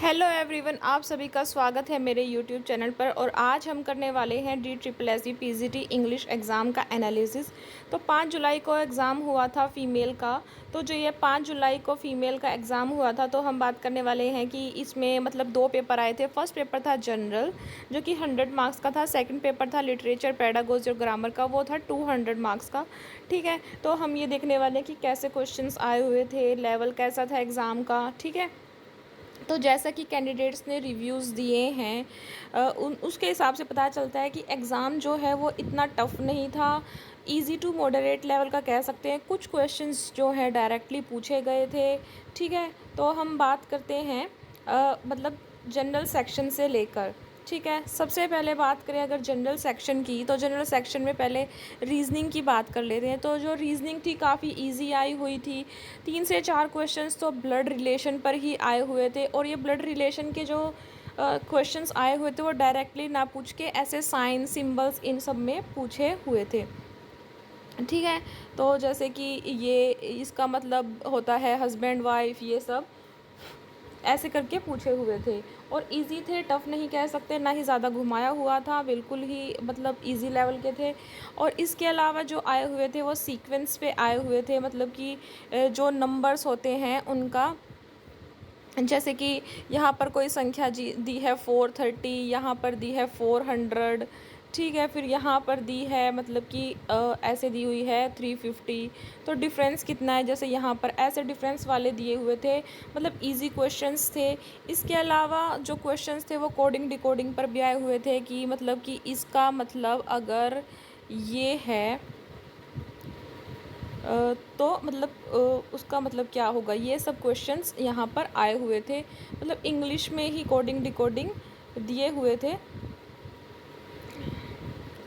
Hello everyone, आप सभी का स्वागत है मेरे यूट्यूब चैनल पर। और आज हम करने वाले हैं DSSS PGT इंग्लिश एग्ज़ाम का एनालिसिस। तो 5 जुलाई को एग्ज़ाम हुआ था फ़ीमेल का। तो जो ये 5 जुलाई को फ़ीमेल का एग्ज़ाम हुआ था, तो हम बात करने वाले हैं कि इसमें मतलब 2 पेपर आए थे। फर्स्ट पेपर था जनरल, जो कि 100 मार्क्स का था। सेकंड पेपर था लिटरेचर, पेडागोजी और ग्रामर का, वो था 200 मार्क्स का। ठीक है, तो हम ये देखने वाले हैं कि कैसे क्वेश्चंस आए हुए थे, लेवल कैसा था एग्ज़ाम का। ठीक है, तो जैसा कि कैंडिडेट्स ने रिव्यूज़ दिए हैं उन उसके हिसाब से पता चलता है कि एग्ज़ाम जो है वो इतना टफ़ नहीं था। इजी टू मॉडरेट लेवल का कह सकते हैं। कुछ क्वेश्चंस जो हैं डायरेक्टली पूछे गए थे। ठीक है, तो हम बात करते हैं मतलब जनरल सेक्शन से लेकर। ठीक है, सबसे पहले बात करें अगर जनरल सेक्शन की, तो जनरल सेक्शन में पहले रीजनिंग की बात कर लेते हैं। तो जो रीजनिंग थी काफ़ी इजी आई हुई थी। 3 से 4 क्वेश्चंस तो ब्लड रिलेशन पर ही आए हुए थे। और ये ब्लड रिलेशन के जो क्वेश्चंस आए हुए थे वो डायरेक्टली ना पूछ के ऐसे साइन सिंबल्स इन सब में पूछे हुए थे। ठीक है, तो जैसे कि ये इसका मतलब होता है हस्बैंड वाइफ, ये सब ऐसे करके पूछे हुए थे। और इजी थे, टफ़ नहीं कह सकते, ना ही ज़्यादा घुमाया हुआ था, बिल्कुल ही मतलब इजी लेवल के थे। और इसके अलावा जो आए हुए थे वो सीक्वेंस पे आए हुए थे, मतलब कि जो नंबर्स होते हैं उनका, जैसे कि यहाँ पर कोई संख्या जी दी है 430, यहाँ पर दी है 400। ठीक है, फिर यहाँ पर दी है मतलब कि ऐसे दी हुई है 350। तो डिफरेंस कितना है, जैसे यहाँ पर ऐसे डिफरेंस वाले दिए हुए थे, मतलब इजी क्वेश्चंस थे। इसके अलावा जो क्वेश्चंस थे वो कोडिंग डिकोडिंग पर भी आए हुए थे, कि मतलब कि इसका मतलब अगर ये है तो मतलब उसका मतलब क्या होगा, ये सब क्वेश्चंस यहाँ पर आए हुए थे। मतलब इंग्लिश में ही कोडिंग डिकोडिंग दिए हुए थे।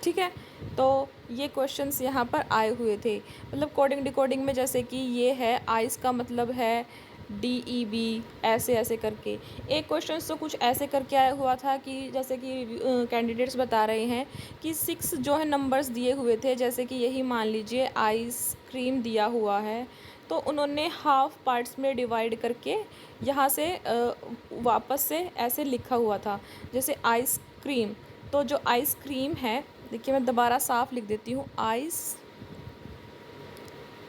ठीक है, तो ये क्वेश्चंस यहाँ पर आए हुए थे। मतलब कोडिंग डिकोडिंग में जैसे कि ये है आइस का मतलब है DEB, ऐसे ऐसे करके। एक क्वेश्चन तो कुछ ऐसे करके आया हुआ था कि जैसे कि कैंडिडेट्स बता रहे हैं कि 6 जो है नंबर्स दिए हुए थे, जैसे कि यही मान लीजिए आइसक्रीम दिया हुआ है, तो उन्होंने हाफ पार्ट्स में डिवाइड करके यहाँ से वापस से ऐसे लिखा हुआ था, जैसे आइसक्रीम। तो जो आइसक्रीम है, देखिए मैं दोबारा साफ लिख देती हूँ, आइस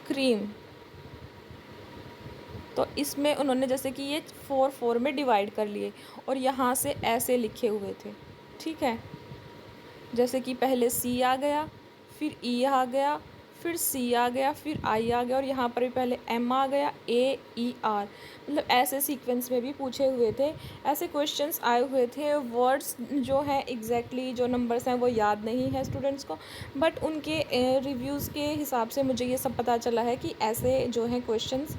क्रीम। तो इसमें उन्होंने जैसे कि ये 4 में डिवाइड कर लिए और यहाँ से ऐसे लिखे हुए थे। ठीक है, जैसे कि पहले C आ गया, फिर E आ गया, फिर C आ गया, फिर I आ गया, और यहाँ पर भी पहले M आ गया, AER। मतलब ऐसे सीक्वेंस में भी पूछे हुए थे, ऐसे क्वेश्चंस आए हुए थे। वर्ड्स जो हैं एग्जैक्टली जो नंबर्स हैं वो याद नहीं है स्टूडेंट्स को, बट उनके रिव्यूज़ के हिसाब से मुझे ये सब पता चला है कि ऐसे जो हैं क्वेश्चंस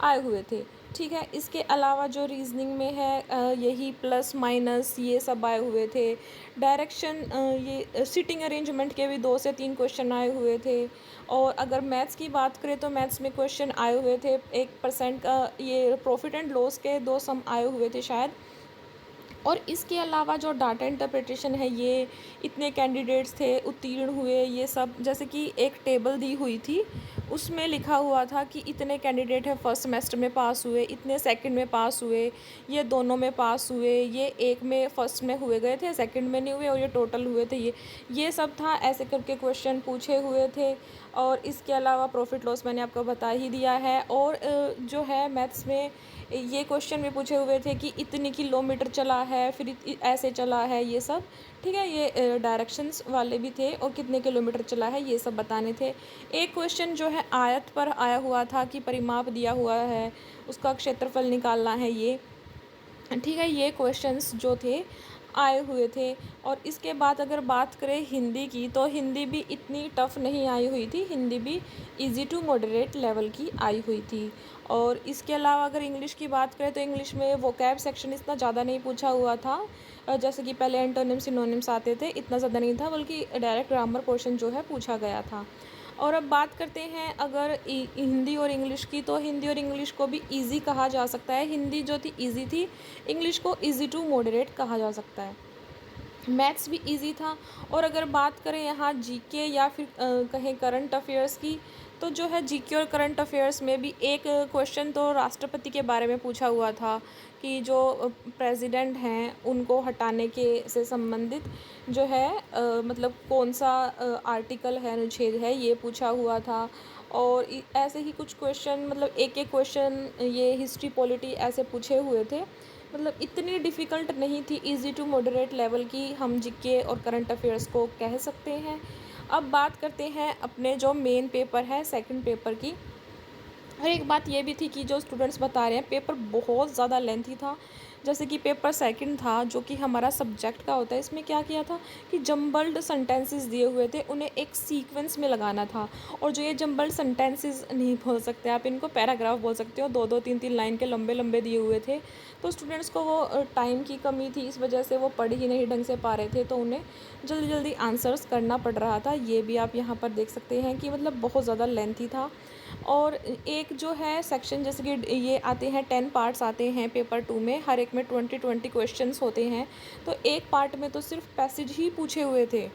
आए हुए थे। ठीक है, इसके अलावा जो रीजनिंग में है यही प्लस माइनस ये सब आए हुए थे। डायरेक्शन, ये सिटिंग अरेंजमेंट के भी 2 से 3 क्वेश्चन आए हुए थे। और अगर मैथ्स की बात करें तो मैथ्स में क्वेश्चन आए हुए थे 1% का, ये प्रॉफिट एंड लॉस के 2 सम आए हुए थे शायद। और इसके अलावा जो डाटा इंटरप्रिटेशन है, ये इतने कैंडिडेट्स थे उत्तीर्ण हुए, ये सब जैसे कि एक टेबल दी हुई थी, उसमें लिखा हुआ था कि इतने कैंडिडेट हैं फर्स्ट सेमेस्टर में पास हुए, इतने सेकंड में पास हुए, ये दोनों में पास हुए, ये एक में फर्स्ट में हुए गए थे, सेकंड में नहीं हुए, और ये टोटल हुए थे ये सब था। ऐसे करके क्वेश्चन पूछे हुए थे। और इसके अलावा प्रॉफिट लॉस मैंने आपको बता ही दिया है। और जो है मैथ्स में ये क्वेश्चन भी पूछे हुए थे कि इतनी किलोमीटर चला है, फिर ऐसे चला है, ये सब। ठीक है, ये डायरेक्शंस वाले भी थे, और कितने किलोमीटर चला है ये सब बताने थे। एक क्वेश्चन जो है आयत पर आया हुआ था कि परिमाप दिया हुआ है, उसका क्षेत्रफल निकालना है ये। ठीक है, ये क्वेश्चंस जो थे आए हुए थे। और इसके बाद अगर बात करें हिंदी की, तो हिंदी भी इतनी टफ़ नहीं आई हुई थी, हिंदी भी इजी टू मॉडरेट लेवल की आई हुई थी। और इसके अलावा अगर इंग्लिश की बात करें तो इंग्लिश में वोकैब सेक्शन इतना ज़्यादा नहीं पूछा हुआ था। जैसे कि पहले एंटोनिम सिनोनिम्स आते थे, इतना ज़्यादा नहीं था, बल्कि डायरेक्ट ग्रामर पोर्शन जो है पूछा गया था। और अब बात करते हैं अगर हिंदी और इंग्लिश की, तो हिंदी और इंग्लिश को भी इजी कहा जा सकता है। हिंदी जो थी इजी थी, इंग्लिश को इजी टू मॉडरेट कहा जा सकता है। मैथ्स भी इजी था। और अगर बात करें यहाँ जीके या फिर कहें करंट अफेयर्स की, तो जो है जीके और करंट अफेयर्स में भी एक क्वेश्चन तो राष्ट्रपति के बारे में पूछा हुआ था कि जो प्रेसिडेंट हैं उनको हटाने के से संबंधित जो है मतलब कौन सा आर्टिकल है, अनुच्छेद है, ये पूछा हुआ था। और ऐसे ही कुछ क्वेश्चन, मतलब एक एक क्वेश्चन ये हिस्ट्री पॉलिटी ऐसे पूछे हुए थे। मतलब इतनी डिफ़िकल्ट नहीं थी, इजी टू मॉडरेट लेवल की हम जीके और करंट अफेयर्स को कह सकते हैं। अब बात करते हैं अपने जो मेन पेपर है सेकंड पेपर की। और एक बात ये भी थी कि जो स्टूडेंट्स बता रहे हैं पेपर बहुत ज़्यादा लेंथी था। जैसे कि पेपर सेकंड था जो कि हमारा सब्जेक्ट का होता है, इसमें क्या किया था कि जम्बल्ड सेंटेंसेस दिए हुए थे, उन्हें एक सीक्वेंस में लगाना था। और जो ये जम्बल्ड सेंटेंसेस नहीं बोल सकते आप, इनको पैराग्राफ बोल सकते हो, दो दो तीन तीन लाइन के लंबे लंबे दिए हुए थे। तो स्टूडेंट्स को वो टाइम की कमी थी, इस वजह से वो पढ़ ही नहीं ढंग से पा रहे थे, तो उन्हें जल्दी जल्दी आंसर्स करना पड़ रहा था। ये भी आप यहाँ पर देख सकते हैं कि मतलब बहुत ज़्यादा लेंथी था। और एक जो है सेक्शन, जैसे कि ये आते हैं 10 पार्ट्स आते हैं पेपर 2 में, हर एक में 20 क्वेश्चंस होते हैं। तो एक पार्ट में तो सिर्फ पैसेज ही पूछे हुए थे।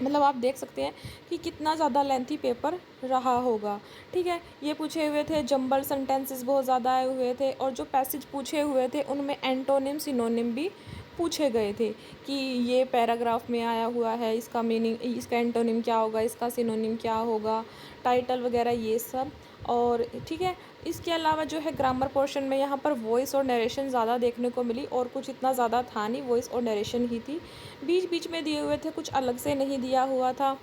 मतलब आप देख सकते हैं कि कितना ज़्यादा लेंथी पेपर रहा होगा। ठीक है, ये पूछे हुए थे, जंबल सेंटेंसेस बहुत ज़्यादा आए हुए थे, और जो पैसेज पूछे हुए थे उनमें एंटोनिम सिनोनिम भी पूछे गए थे कि ये पैराग्राफ में आया हुआ है, इसका मीनिंग, इसका एंटोनिम क्या होगा, इसका सिनोनिम क्या होगा, टाइटल वगैरह ये सब। और ठीक है, इसके अलावा जो है ग्रामर पोर्शन में यहाँ पर वॉइस और नरेशन ज़्यादा देखने को मिली, और कुछ इतना ज़्यादा था नहीं, वॉइस और नरेशन ही थी। बीच बीच में दिए हुए थे, कुछ अलग से नहीं दिया हुआ था।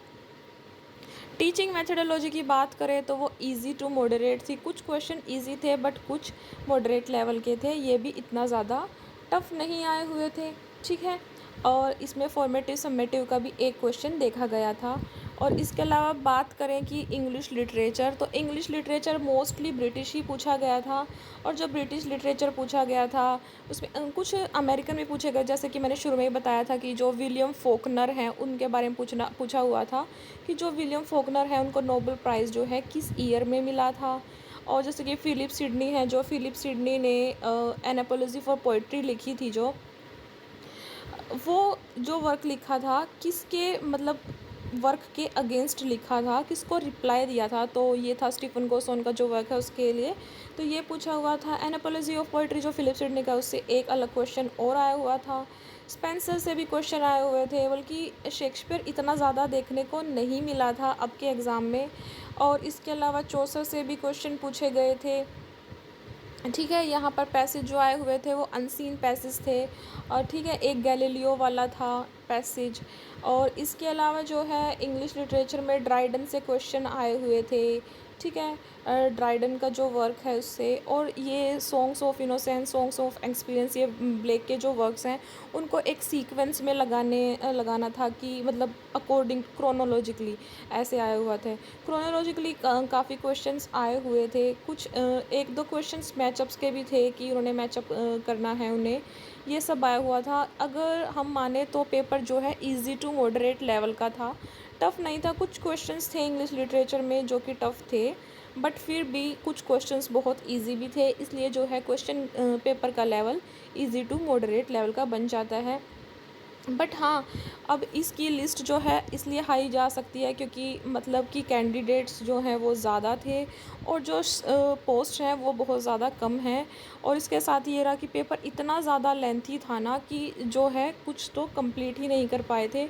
टीचिंग मेथडोलॉजी की बात करें तो वो इजी टू मॉडरेट थी। कुछ क्वेश्चन इजी थे बट कुछ मॉडरेट लेवल के थे, ये भी इतना ज़्यादा टफ नहीं आए हुए थे। ठीक है, और इसमें फॉर्मेटिव समेटिव का भी एक क्वेश्चन देखा गया था। और इसके अलावा बात करें कि इंग्लिश लिटरेचर, तो इंग्लिश लिटरेचर मोस्टली ब्रिटिश ही पूछा गया था। और जो ब्रिटिश लिटरेचर पूछा गया था उसमें कुछ अमेरिकन भी पूछे गए, जैसे कि मैंने शुरू में ही बताया था कि जो विलियम फोकनर हैं उनके बारे में पूछा हुआ था कि जो विलियम फोकनर है उनको नोबेल प्राइज़ जो है किस ईयर में मिला था। और जैसे कि फ़िलिप सिडनी है, जो फ़िलिप सिडनी ने एन एपोलॉजी फॉर पोइट्री लिखी थी, जो वो जो वर्क लिखा था किसके मतलब वर्क के अगेंस्ट लिखा था, किसको रिप्लाई दिया था, तो ये था स्टीफन गोसोन का जो वर्क है उसके लिए। तो ये पूछा हुआ था। एन एपोलॉजी ऑफ पोइट्री जो फ़िलिप सिडनी का, उससे एक अलग क्वेश्चन और आया हुआ था। स्पेंसर से भी क्वेश्चन आए हुए थे, बल्कि शेक्सपियर इतना ज़्यादा देखने को नहीं मिला था अब के एग्ज़ाम में। और इसके अलावा चौसर से भी क्वेश्चन पूछे गए थे। ठीक है, यहाँ पर पैसेज जो आए हुए थे वो अनसीन पैसेज थे। और ठीक है, एक गैलीलियो वाला था पैसेज। और इसके अलावा जो है इंग्लिश लिटरेचर में ड्राइडन से क्वेश्चन आए हुए थे। ठीक है, ड्राइडन का जो वर्क है उससे, और ये songs of innocence, songs of experience, ये ब्लेक के जो वर्क्स हैं उनको एक सीक्वेंस में लगाना था कि मतलब अकॉर्डिंग क्रोनोलॉजिकली ऐसे आए हुए थे। क्रोनोलॉजिकली काफ़ी क्वेश्चंस आए हुए थे। कुछ एक दो क्वेश्चंस मैचअप्स के भी थे कि उन्होंने मैचअप करना है उन्हें, ये सब आया हुआ था। अगर हम माने तो पेपर जो है इजी टू मॉडरेट लेवल का था, टफ़ नहीं था। कुछ क्वेश्चंस थे इंग्लिश लिटरेचर में जो कि टफ़ थे, बट फिर भी कुछ क्वेश्चंस बहुत इजी भी थे, इसलिए जो है क्वेश्चन पेपर का level easy to moderate level का बन जाता है। बट हाँ, अब इसकी लिस्ट जो है इसलिए हाई जा सकती है क्योंकि मतलब कि कैंडिडेट्स जो हैं वो ज़्यादा थे, और जो पोस्ट हैं वो बहुत ज़्यादा कम हैं। और इसके साथ ये रहा कि पेपर इतना ज़्यादा लेंथी था ना कि जो है कुछ तो कंप्लीट ही नहीं कर पाए थे।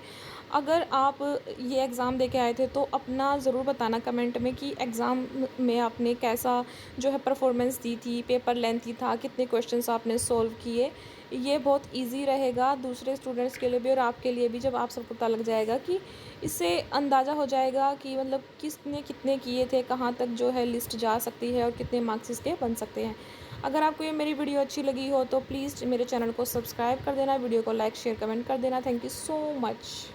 अगर आप ये एग्ज़ाम दे के आए थे तो अपना ज़रूर बताना कमेंट में कि एग्ज़ाम में आपने कैसा जो है परफॉर्मेंस दी थी, पेपर लेंथी था, कितने क्वेश्चंस आपने सॉल्व किए। ये बहुत इजी रहेगा दूसरे स्टूडेंट्स के लिए भी और आपके लिए भी, जब आप सबको पता लग जाएगा कि इससे अंदाज़ा हो जाएगा कि मतलब किसने कितने किए थे, कहाँ तक जो है लिस्ट जा सकती है और कितने मार्क्स इसके बन सकते हैं। अगर आपको ये मेरी वीडियो अच्छी लगी हो तो प्लीज़ मेरे चैनल को सब्सक्राइब कर देना, वीडियो को लाइक शेयर कमेंट कर देना। Thank you so much.